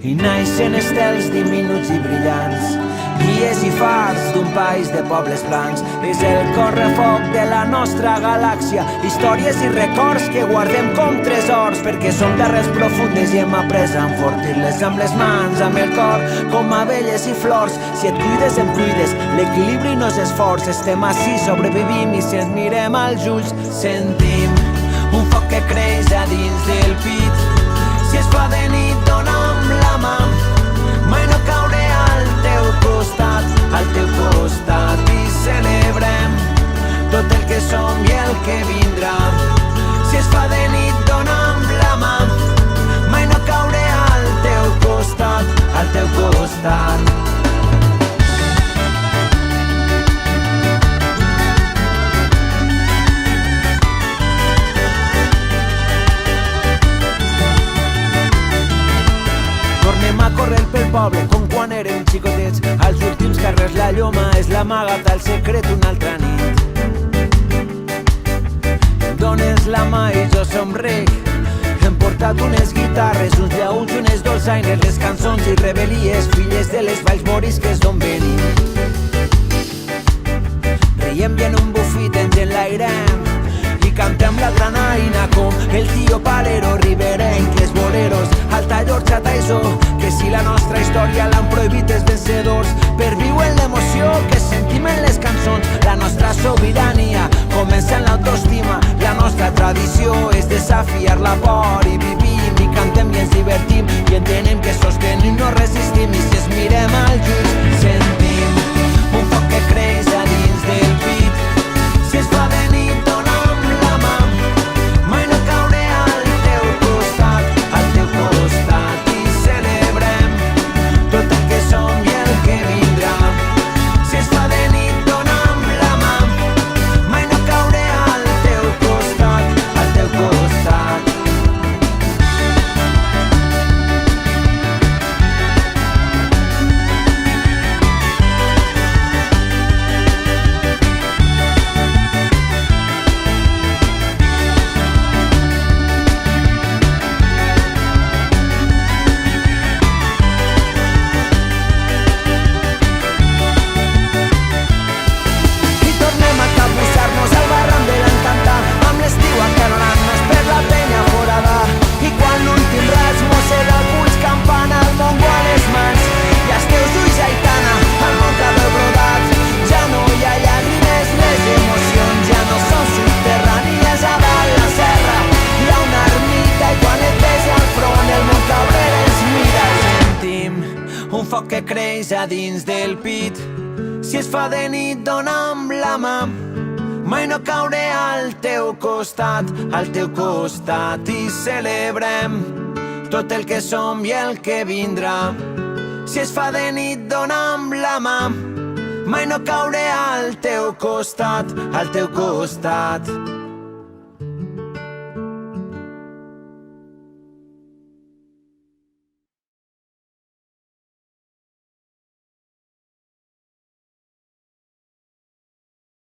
i naixen estels diminuts i brillants, guies i fars d'un país de pobles plans. És el correfoc de la nostra galàxia, històries i records que guardem com tresors, perquè som d'arrels profundes i hem après a enfortir-les amb les mans, amb el cor, com abelles i flors. Si et cuides, em cuides, l'equilibri no és esforç, estem així, sobrevivim i si ens mirem als ulls sentim un foc que creix a dins del pit. Si es fa de nit, dona'm la mà, mai no cauré al teu costat i celebrem tot el que som i el que vindrà. Si es fa de nit, dona'm la mà, mai no cauré al teu costat. Tornem a córrer pel poble com quan érem xicotets, als últims carrers la lloma és l'amagat al secret una altra nit. Em dones la mà i jo somric, hem portat unes guitarres, uns llaüts, unes dolçaines, les cançons i rebel·lies, filles de les valls morisques d'on venim. Riem i en un bufit ens enlairem i cantem la granaïna com el tio Palero, riberenques, boleros, Alta Llorxata i so, que si la nostra història l'han prohibit els vencedors, perviuen l'emoció que sentim en les cançons. La nostra sobirania comença en l'autoestima, la nostra tradició és desafiar la por i vivim i cantem i ens divertim i entenem que sostenim no resistim, i si es mirem als ulls sentim un foc que creix a dins del pit. Si es fa de nit, dona'm la mà, mai no cauré al teu costat i celebrem tot el que som i el que vindrà. Si es fa de nit, dona'm la mà, mai no cauré al teu costat. I tornem a capbussar-nos al barram de l'Encantat, amb l'estiu encanonant-nos per la penya forada. I quan l'últim raig mossega el puig, campana, el mongo a les mans i els teus ulls, Aitana, el món cabell brodat. Ja no hi ha llàgrimes, les emocions ja no són subterrànies. A dalt la serra hi ha una ermita i quan et ves al front el món cabrer ens mira. Sentim un foc que creix a dins del pit. Si es fa de nit, dona'm la mà, mai no cauré al teu costat i celebrem tot el que som i el que vindrà. Si es fa de nit, dona'm la mà, mai no cauré al teu costat.